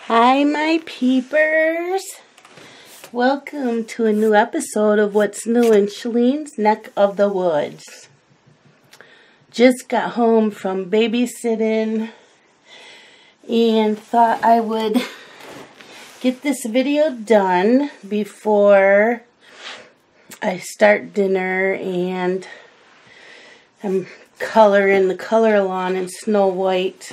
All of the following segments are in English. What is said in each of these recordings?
Hi, my peepers. Welcome to a new episode of What's New in Shalene's Neck of the Woods. Just got home from babysitting and thought I would get this video done before I start dinner, and I'm coloring the color along in Snow White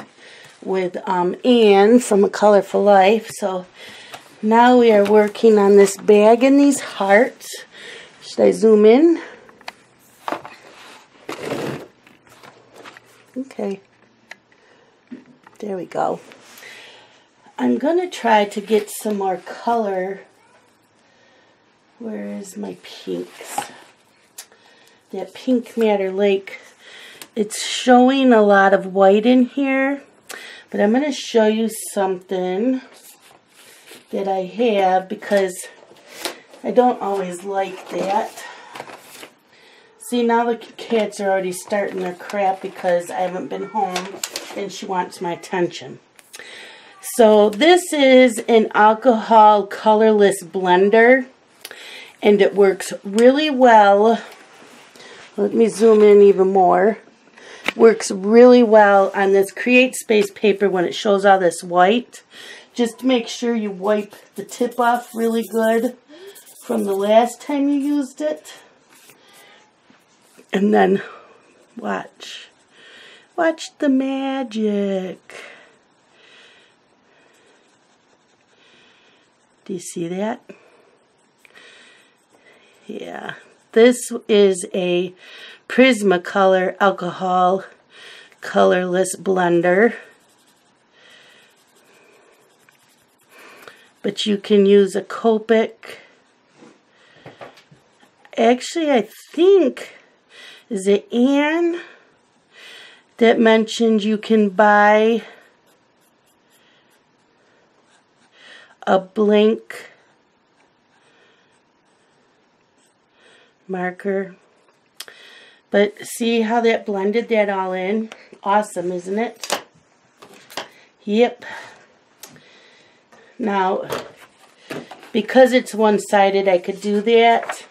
with Anne from A Colorful Life. So now we are working on this bag and these hearts. Should I zoom in? Okay. There we go. I'm going to try to get some more color. Where is my pinks? That Pink Matter Lake. It's showing a lot of white in here. But I'm going to show you something that I have because I don't always like that. See, now the cats are already starting their crap because I haven't been home and she wants my attention. So this is an alcohol colorless blender and it works really well. Let me zoom in even more. Works really well on this Create Space paper when it shows all this white. Just make sure you wipe the tip off really good from the last time you used it. And then watch. Watch the magic. Do you see that? Yeah. This is a Prismacolor alcohol colorless blender. But you can use a Copic. Actually, I think, is it Anne that mentioned you can buy a blank marker? But see how that blended that all in? Awesome, isn't it? Yep. Now, because it's one-sided, I could do that.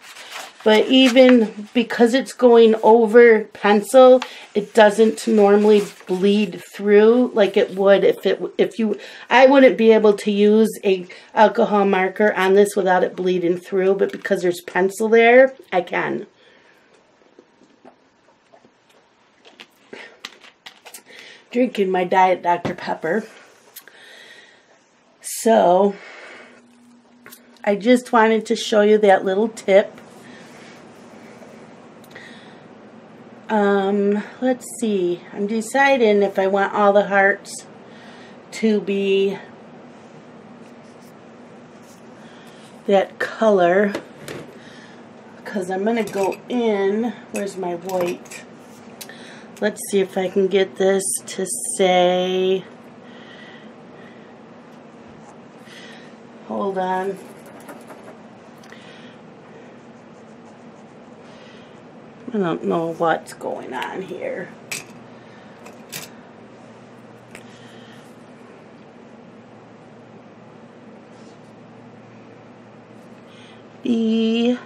But even because it's going over pencil, it doesn't normally bleed through like it would if you. I wouldn't be able to use a alcohol marker on this without it bleeding through, but because there's pencil there, I can. Drinking my Diet Dr. Pepper. So, I just wanted to show you that little tip. Let's see. I'm deciding if I want all the hearts to be that color, because I'm going to go in. Where's my white? Let's see if I can get this to say, hold on. I don't know what's going on here. Be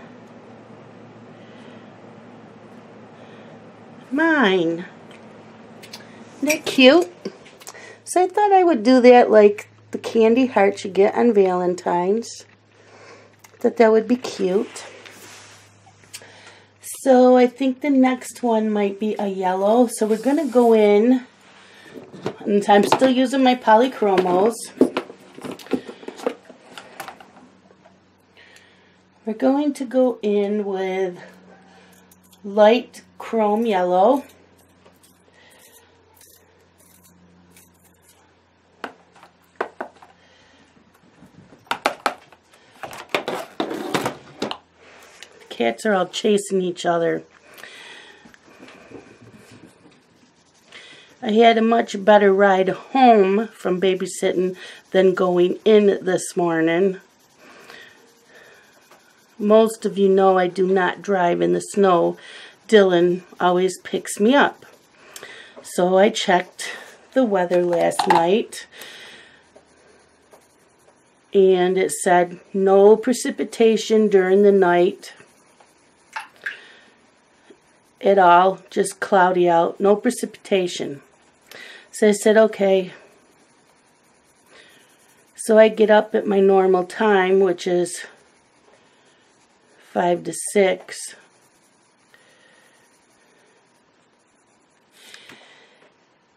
mine. Isn't that cute? So I thought I would do that like the candy hearts you get on Valentine's. Thought that would be cute. So I think the next one might be a yellow. So we're going to go in, and I'm still using my Polychromos. We're going to go in with light chrome yellow. Cats are all chasing each other. I had a much better ride home from babysitting than going in this morning. Most of you know I do not drive in the snow. Dylan always picks me up. So I checked the weather last night. and it said no precipitation during the night at all, just cloudy out, no precipitation. So I said, okay. So I get up at my normal time, which is 5 to 6.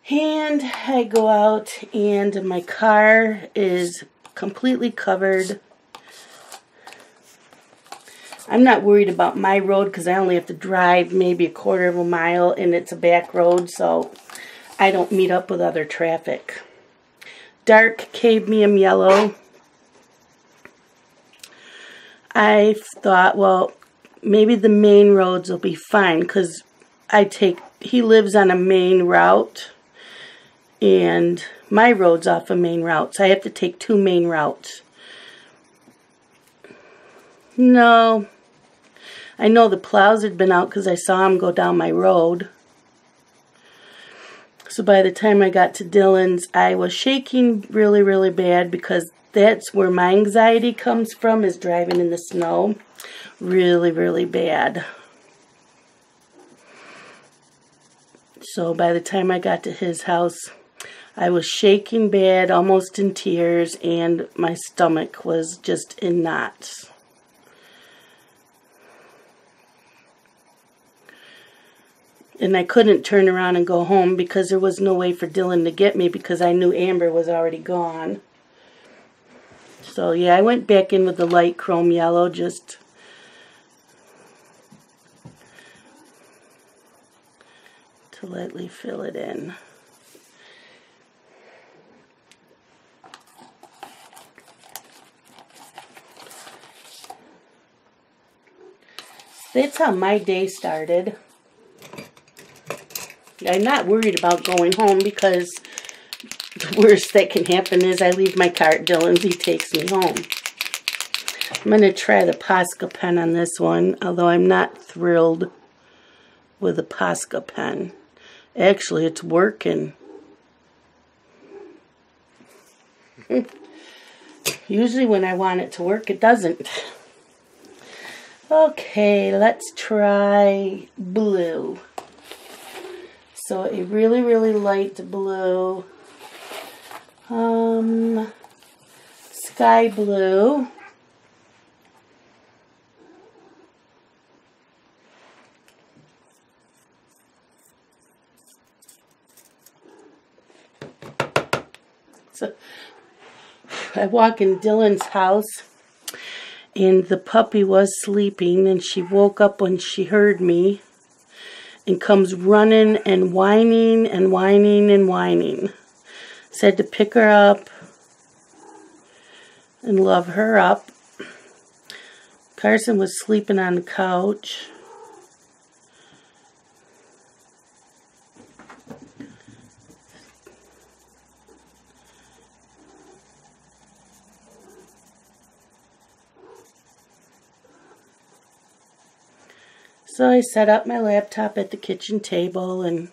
And I go out, and my car is completely covered. I'm not worried about my road because I only have to drive maybe a quarter of a mile, and it's a back road, so I don't meet up with other traffic. Dark cadmium yellow. I thought, well, maybe the main roads will be fine because he lives on a main route, and my road's off a main route, so I have to take 2 main routes. No. I know the plows had been out because I saw them go down my road. So by the time I got to Dillon's, I was shaking really, really bad because that's where my anxiety comes from, is driving in the snow. Really, really bad. So by the time I got to his house, I was shaking bad, almost in tears, and my stomach was just in knots. And I couldn't turn around and go home because there was no way for Dillon to get me because I knew Amber was already gone. So yeah, I went back in with the light chrome yellow just to lightly fill it in. That's how my day started. I'm not worried about going home because the worst that can happen is I leave my car at Dillon's. He takes me home. I'm going to try the Posca pen on this one, although I'm not thrilled with the Posca pen. Actually, it's working. Usually when I want it to work, it doesn't. Okay, let's try blue. So a really, really light blue. Sky blue. So I walk in Dillon's house, and the puppy was sleeping, and she woke up when she heard me and comes running and whining and whining and whining. Said to pick her up and love her up. Carson was sleeping on the couch. So I set up my laptop at the kitchen table, and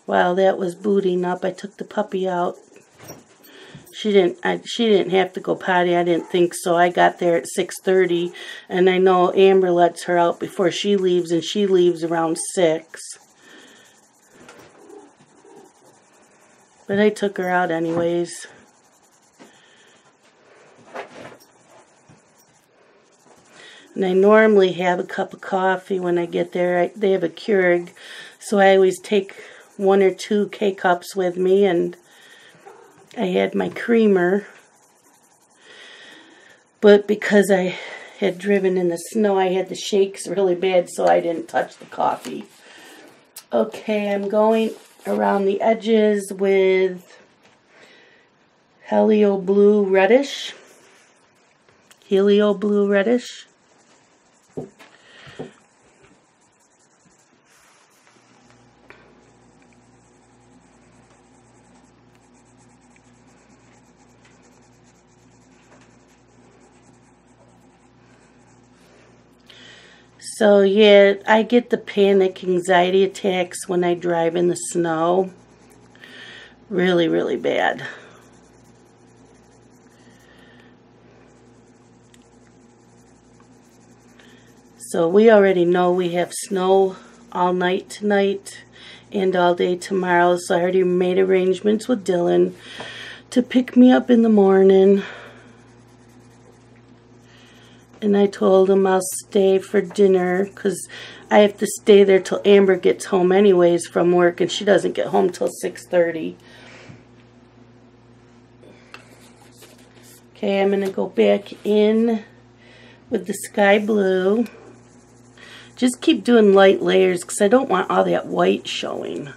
while that was booting up, I took the puppy out. She didn't have to go potty. I didn't think so. I got there at 6:30, and I know Amber lets her out before she leaves, and she leaves around 6. But I took her out anyways. And I normally have a cup of coffee when I get there. They have a Keurig, so I always take 1 or 2 K-cups with me, and I had my creamer. But because I had driven in the snow, I had the shakes really bad, so I didn't touch the coffee. Okay, I'm going around the edges with Helio Blue Reddish. Helio Blue Reddish. So yeah, I get the panic anxiety attacks when I drive in the snow. Really, really bad. So we already know we have snow all night tonight and all day tomorrow. So I already made arrangements with Dylan to pick me up in the morning. And I told him I'll stay for dinner because I have to stay there till Amber gets home anyways from work, and she doesn't get home till 6:30. Okay, I'm going to go back in with the sky blue. Just keep doing light layers because I don't want all that white showing.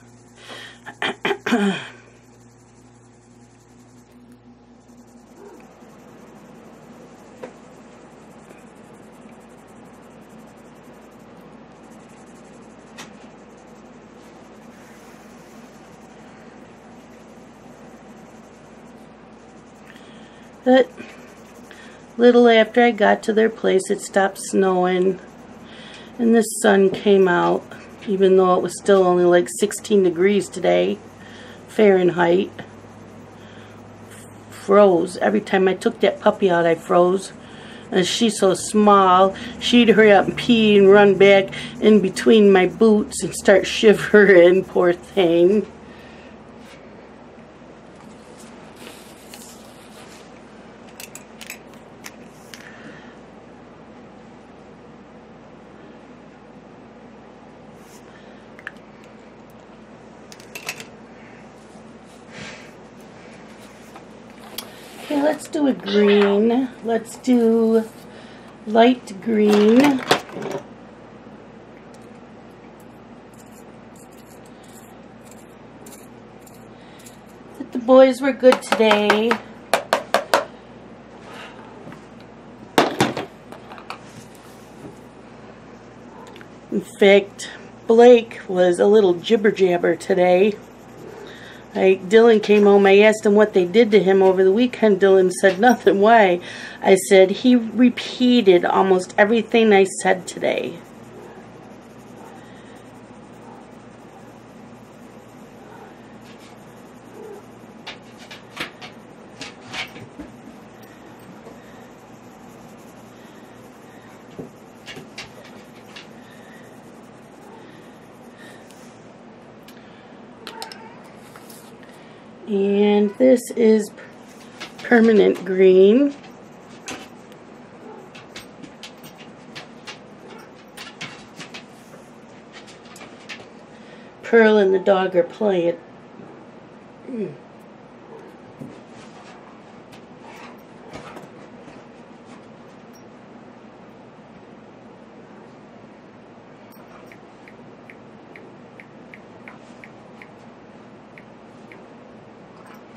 But little after I got to their place, it stopped snowing and the sun came out, even though it was still only like 16 degrees today, Fahrenheit. Froze. Every time I took that puppy out, I froze. And she's so small, she'd hurry up and pee and run back in between my boots and start shivering, poor thing. Okay, let's do a green. Let's do light green. But the boys were good today. In fact, Blake was a little jibber jabber today. Dylan came home. I asked him what they did to him over the weekend. Dylan said nothing. Why? I said he repeated almost everything I said today. And this is permanent green. Pearl and the dog are playing.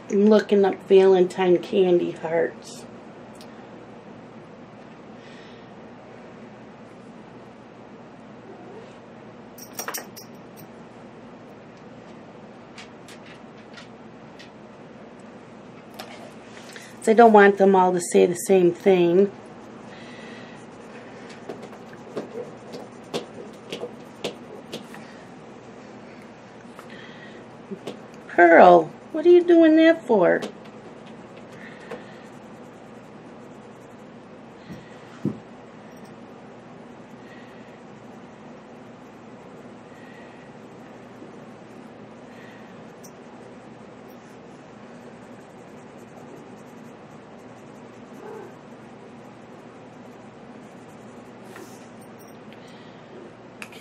I'm looking up Valentine candy hearts. So I don't want them all to say the same thing. Pearl, what are you doing that for?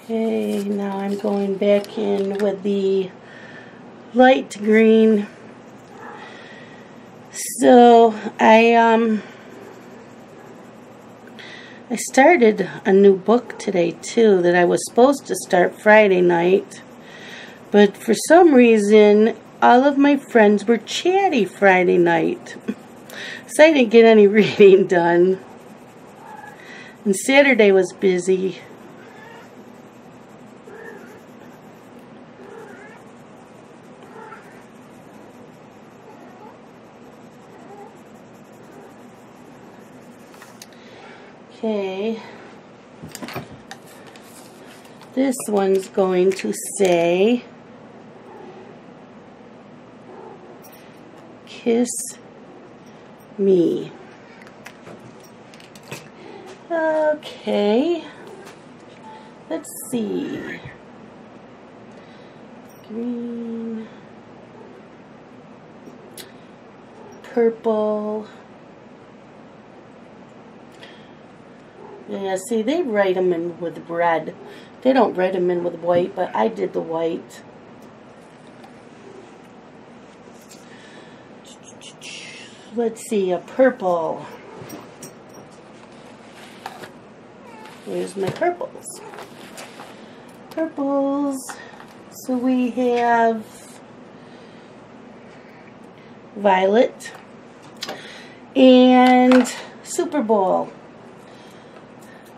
Okay, now I'm going back in with the light green. So I started a new book today too that I was supposed to start Friday night, but for some reason all of my friends were chatty Friday night, so I didn't get any reading done. And Saturday was busy. Okay, this one's going to say, kiss me. Okay, Let's see. Green. Purple. Yeah, see, they write them in with red. They don't write them in with white, but I did the white. Let's see, a purple. Where's my purples? Purples. So we have violet and Super Bowl.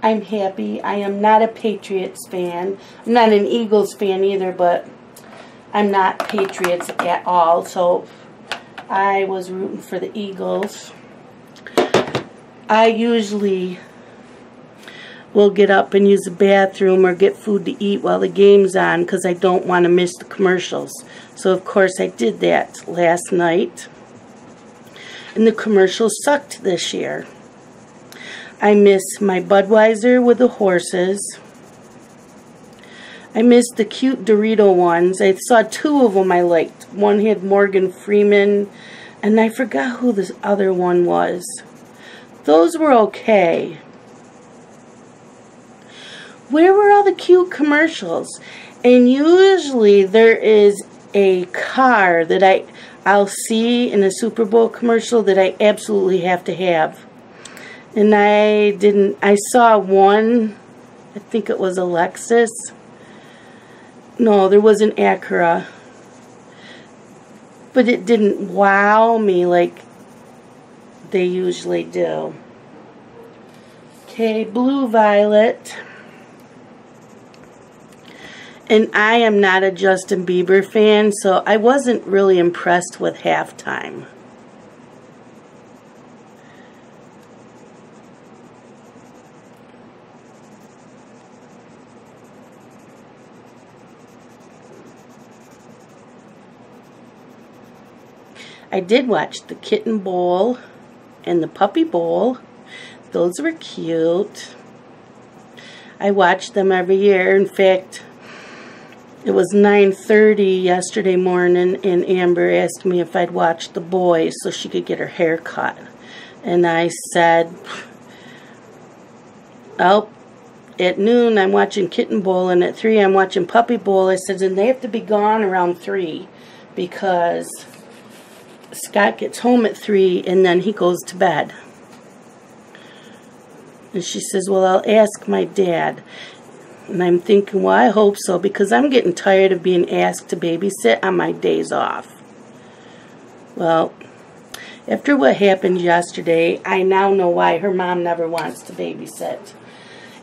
I'm happy. I am not a Patriots fan. I'm not an Eagles fan either, but I'm not Patriots at all, so I was rooting for the Eagles. I usually will get up and use the bathroom or get food to eat while the game's on because I don't want to miss the commercials. So of course I did that last night. And the commercials sucked this year. I miss my Budweiser with the horses. I missed the cute Dorito ones. I saw two of them I liked. One had Morgan Freeman, and I forgot who this other one was. Those were okay. Where were all the cute commercials? And usually there is a car that I'll see in a Super Bowl commercial that I absolutely have to have. And I saw one, I think it was a Lexus. No, there was an Acura. But it didn't wow me like they usually do. Okay, blue violet. And I am not a Justin Bieber fan, so I wasn't really impressed with Halftime. I did watch the Kitten Bowl and the Puppy Bowl. Those were cute. I watch them every year. In fact, it was 9:30 yesterday morning and Amber asked me if I'd watch the boys so she could get her hair cut. And I said, oh, at noon I'm watching Kitten Bowl and at 3 I'm watching Puppy Bowl. I said, and they have to be gone around 3 because Scott gets home at 3 and then he goes to bed. And she says, well, I'll ask my dad. And I'm thinking, well, I hope so, because I'm getting tired of being asked to babysit on my days off. Well, after what happened yesterday, I now know why her mom never wants to babysit.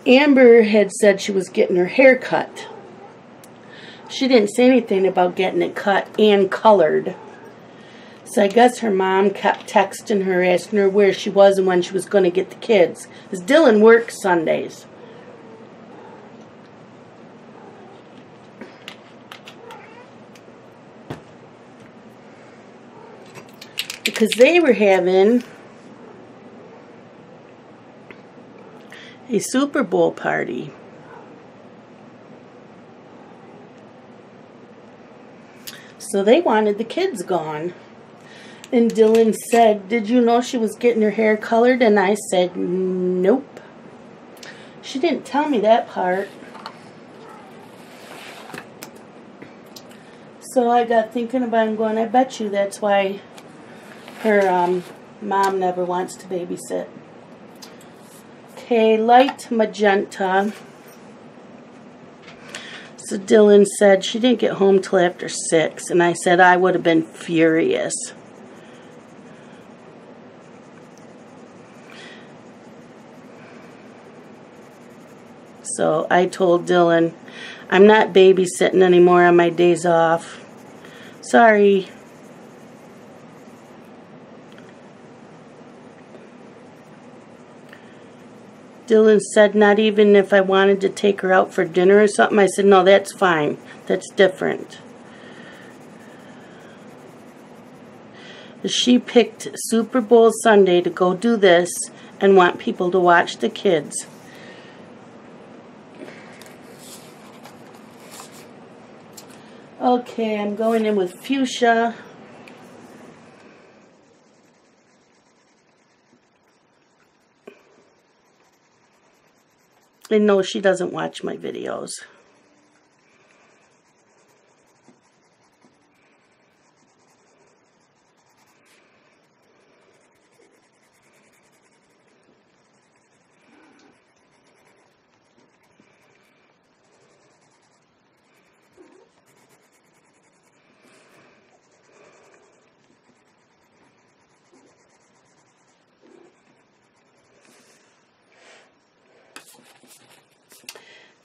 Amber had said she was getting her hair cut. She didn't say anything about getting it cut and colored. So I guess her mom kept texting her, asking her where she was and when she was going to get the kids. Because Dylan works Sundays. Because they were having a Super Bowl party. So they wanted the kids gone. And Dylan said, did you know she was getting her hair colored? And I said, nope. She didn't tell me that part. So I got thinking about it, going, I bet you that's why her mom never wants to babysit. Okay, light magenta. So Dylan said she didn't get home till after 6. And I said I would have been furious. So I told Dylan, I'm not babysitting anymore on my days off. Sorry. Dylan said not even if I wanted to take her out for dinner or something. I said, no, that's fine. That's different. She picked Super Bowl Sunday to go do this and want people to watch the kids. Okay, I'm going in with fuchsia. And no, she doesn't watch my videos.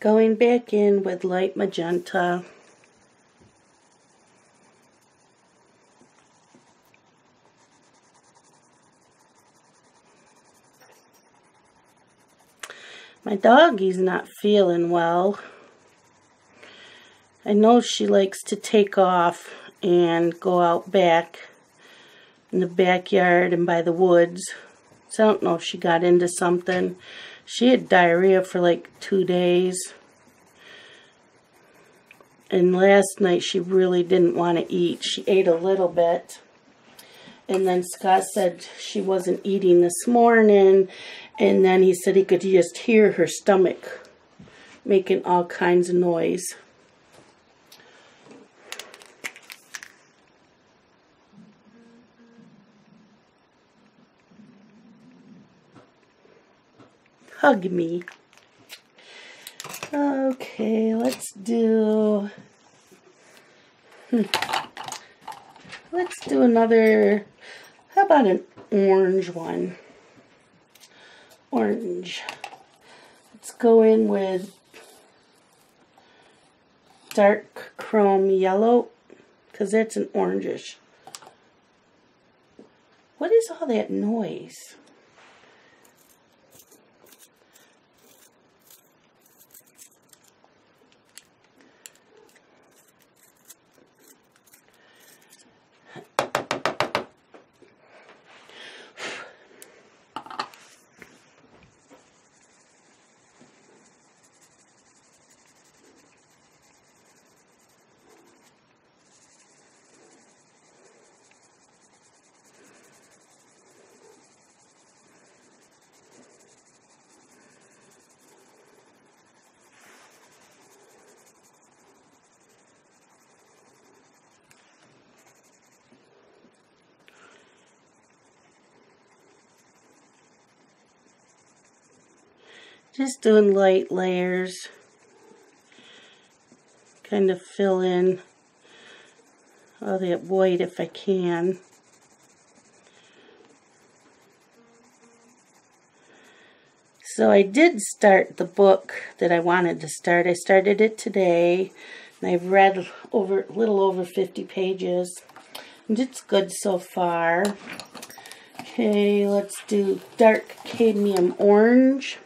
Going back in with light magenta. My doggy's not feeling well. I know she likes to take off and go out back in the backyard and by the woods. So I don't know if she got into something. She had diarrhea for like 2 days. And last night she really didn't want to eat. She ate a little bit. And then Scott said she wasn't eating this morning. And then he said he could just hear her stomach making all kinds of noise. Hug me. Okay, let's do another, how about an orange one? Orange. Let's go in with dark chrome yellow, because that's an orangish. What is all that noise? Just doing light layers, kind of fill in all that white if I can. So I did start the book that I wanted to start. I started it today, and I've read a little over 50 pages, and it's good so far. Okay, let's do dark cadmium orange.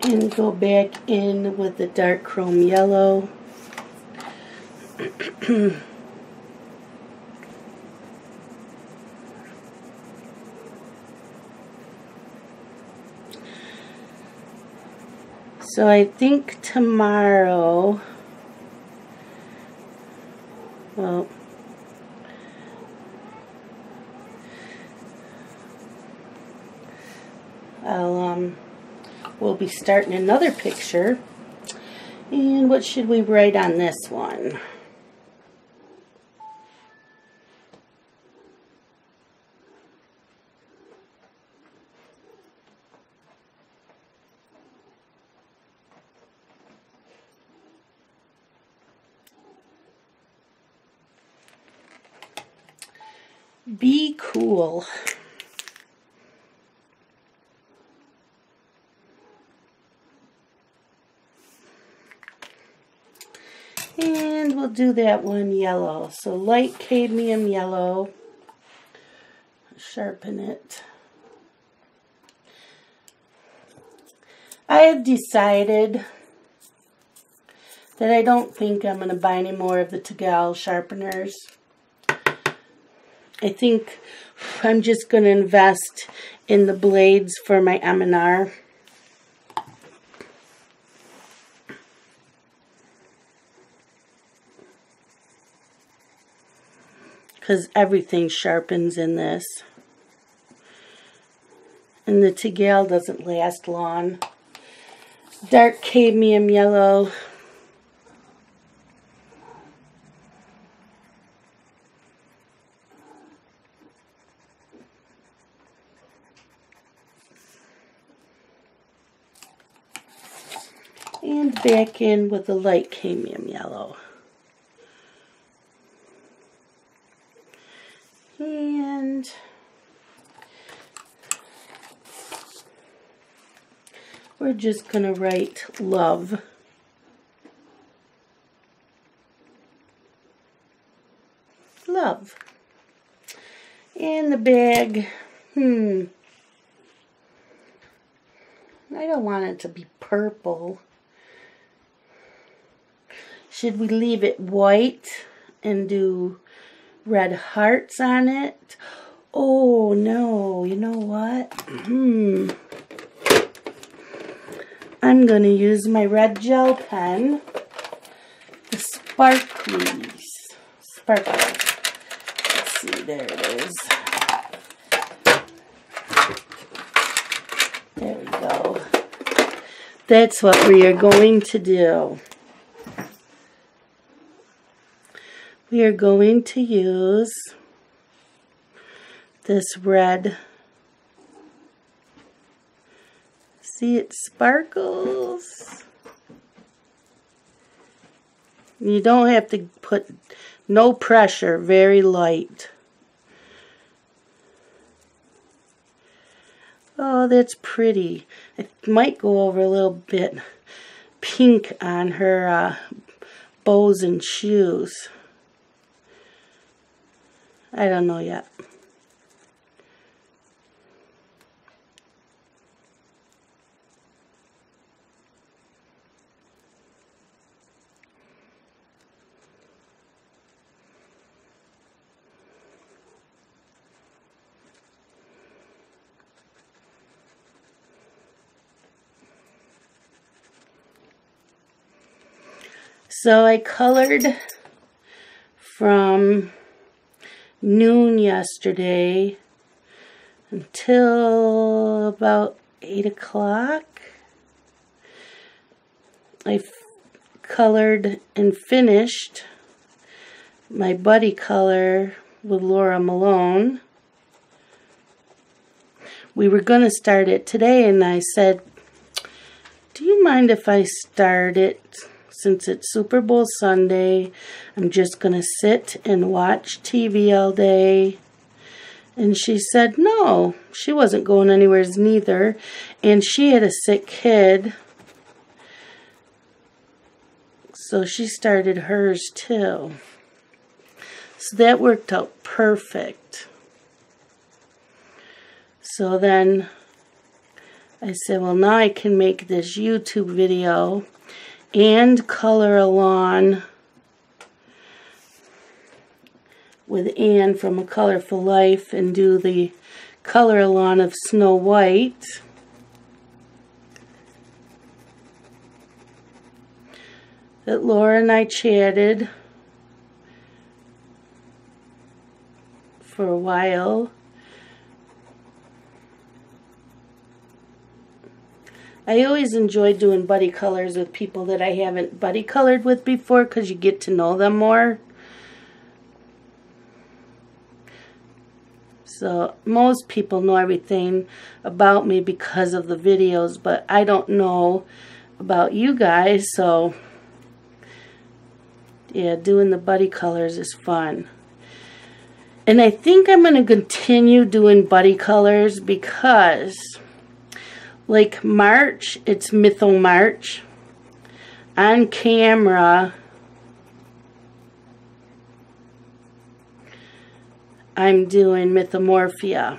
And go back in with the dark chrome yellow. So I think tomorrow, well, we'll be starting another picture. And what should we write on this one? Be cool. we'll do that one yellow. So light cadmium yellow. Sharpen it. I have decided that I don't think I'm going to buy any more of the Tegal sharpeners. I think I'm just going to invest in the blades for my M&R. Because everything sharpens in this. And the Tegal doesn't last long. Dark cadmium yellow. And back in with the light cadmium yellow. And we're just going to write love. Love. And the bag, I don't want it to be purple. Should we leave it white and do red hearts on it? Oh no, you know what? I'm going to use my red gel pen, the sparklies. Sparkle. Let's see, there it is. There we go. That's what we are going to do. We are going to use this red. See, it sparkles. You don't have to put no pressure, very light. Oh, that's pretty. It might go over a little bit pink on her bows and shoes. I don't know yet. So I colored from noon yesterday until about 8 o'clock. I colored and finished my buddy color with Laura Malone. We were going to start it today, and I said, do you mind if I start it? Since it's Super Bowl Sunday, I'm just going to sit and watch TV all day. And she said no, she wasn't going anywhere neither. And she had a sick kid. So she started hers too. So that worked out perfect. So then I said, well, now I can make this YouTube video and color along with Anne from A Colorful Life and do the color along of Snow White. That Laura and I chatted for a while. I always enjoy doing buddy colors with people that I haven't buddy colored with before because you get to know them more. So most people know everything about me because of the videos, but I don't know about you guys, so yeah, doing the buddy colors is fun. And I think I'm going to continue doing buddy colors because like March, it's Mytho March. On camera, I'm doing Mythomorphia.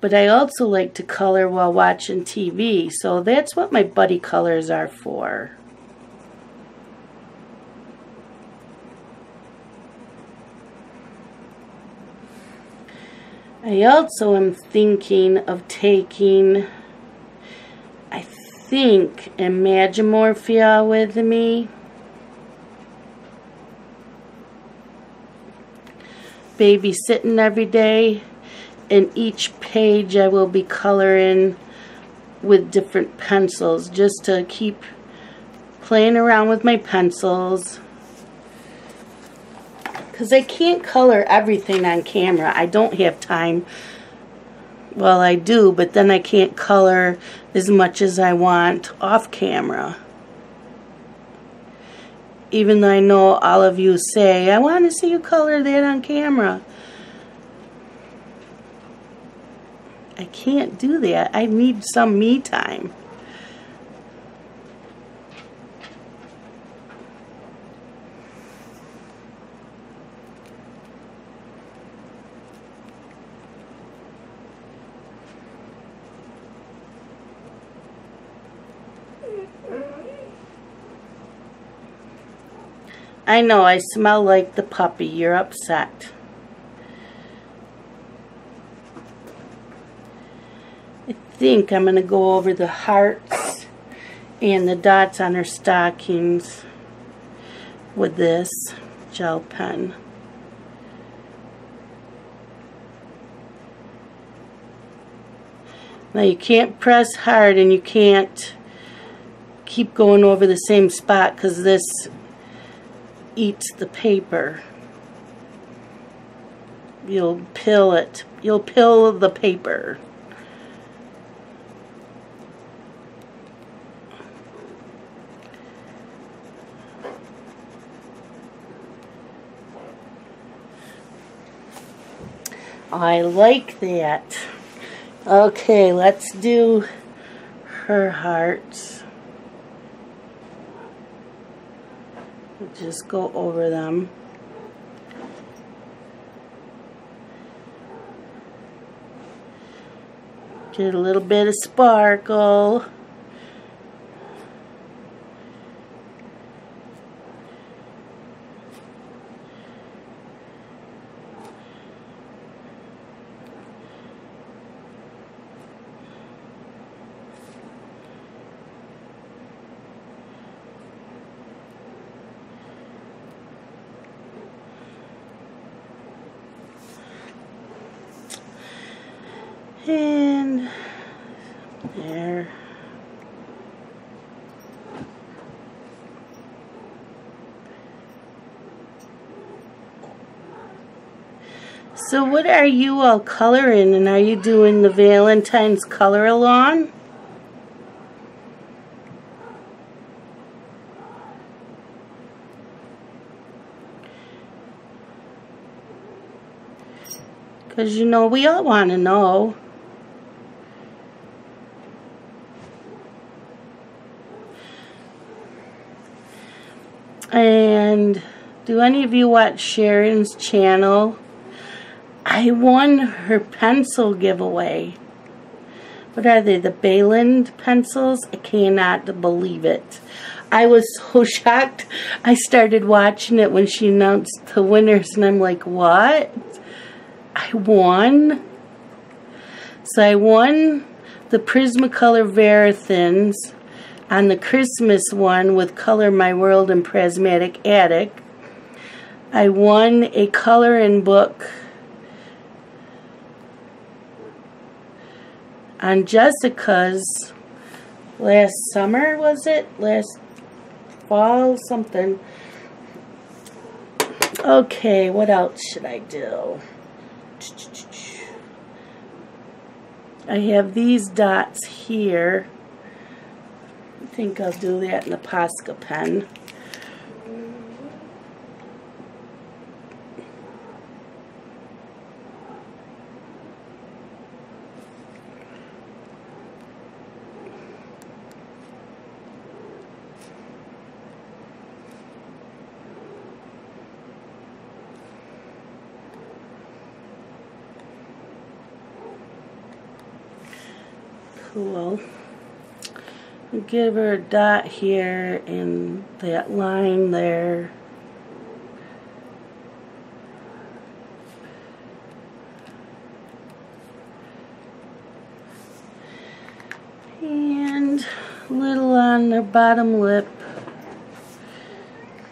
But I also like to color while watching TV, so that's what my buddy colors are for. I also am thinking of taking, I think, Imagimorphia with me. Babysitting every day. In each page I will be coloring with different pencils just to keep playing around with my pencils. Because I can't color everything on camera. I don't have time. Well, I do, but then I can't color as much as I want off camera. Even though I know all of you say, I want to see you color that on camera. I can't do that. I need some me time. I know I smell like the puppy. You're upset. I think I'm going to go over the hearts and the dots on her stockings with this gel pen. Now you can't press hard and you can't keep going over the same spot because this eats the paper. You'll pill it. You'll pill the paper. I like that. Okay, let's do her hearts. Just go over them. Get a little bit of sparkle. And there. So what are you all coloring, and are you doing the Valentine's color along? Because you know, we all want to know. And do any of you watch Sharon's channel? I won her pencil giveaway. What are they, the Bayland pencils? I cannot believe it. I was so shocked. I started watching it when she announced the winners, and I'm like, what? I won? So I won the Prismacolor Verithins on the Christmas one with Color My World and Prismatic Attic. I won a coloring book on Jessica's last summer, was it? Last fall, something. Okay, what else should I do? I have these dots here. I think I'll do that in the Posca pen. cool. Give her a dot here and that line there. And a little on the bottom lip.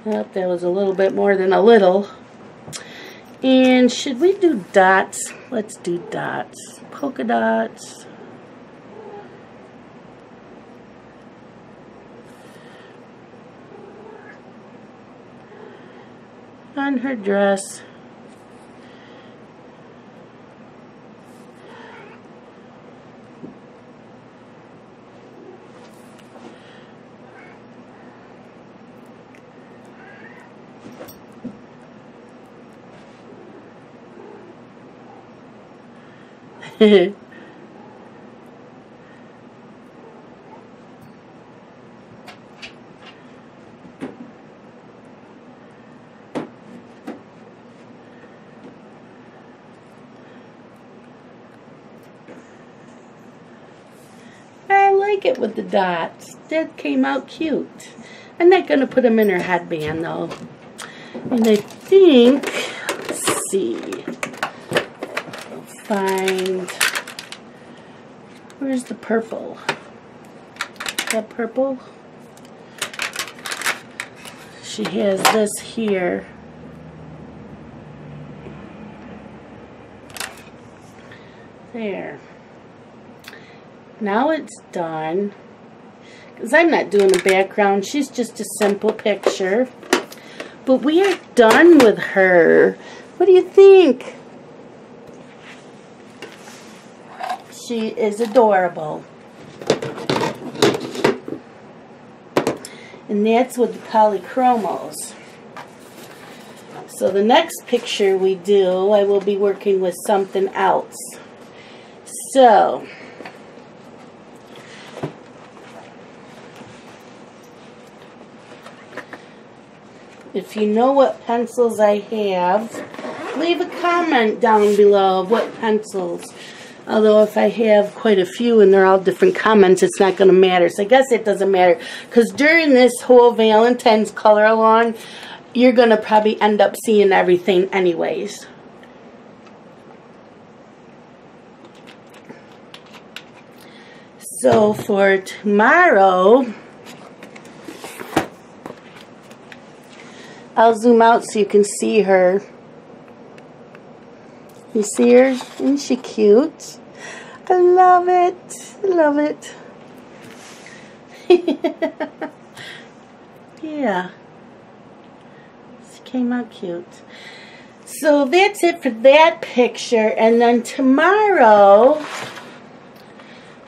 Well, that was a little bit more than a little. And should we do dots? Let's do dots. Polka dots. On her dress. I like it with the dots. That came out cute. I'm not going to put them in her headband though. And I think, let's see, I'll find, where's the purple? Is that purple? She has this here. There. Now it's done. Because I'm not doing a background. She's just a simple picture. But we are done with her. What do you think? She is adorable. And that's with the Polychromos. So the next picture we do, I will be working with something else. So, if you know what pencils I have, leave a comment down below of what pencils. Although if I have quite a few and they're all different comments, it's not going to matter. So I guess it doesn't matter. Because during this whole Valentine's color along, you're going to probably end up seeing everything anyways. So for tomorrow, I'll zoom out so you can see her. You see her? Isn't she cute? I love it. I love it. Yeah. She came out cute. So that's it for that picture. And then tomorrow,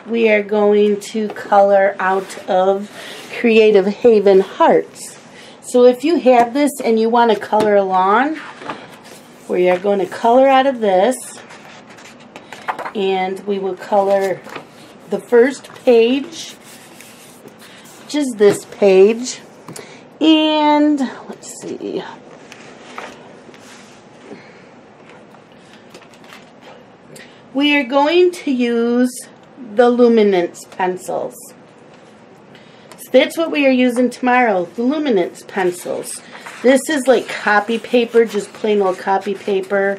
we are going to color out of Creative Haven Hearts. So if you have this and you want to color along, we are going to color out of this, and we will color the first page, which is this page, and let's see, we are going to use the Luminance pencils. So that's what we are using tomorrow, the Luminance pencils. This is like copy paper, just plain old copy paper.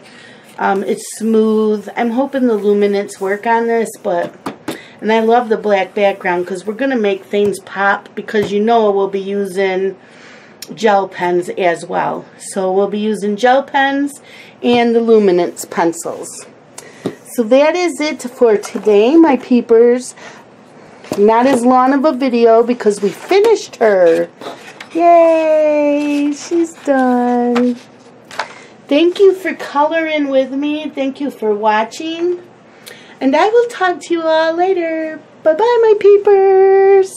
It's smooth. I'm hoping the Luminance work on this, and I love the black background because we're going to make things pop, because you know we'll be using gel pens as well. So we'll be using gel pens and the Luminance pencils. So that is it for today, my peepers. Not as long of a video because we finished her. Yay! She's done. Thank you for coloring with me. Thank you for watching. And I will talk to you all later. Bye-bye, my peepers.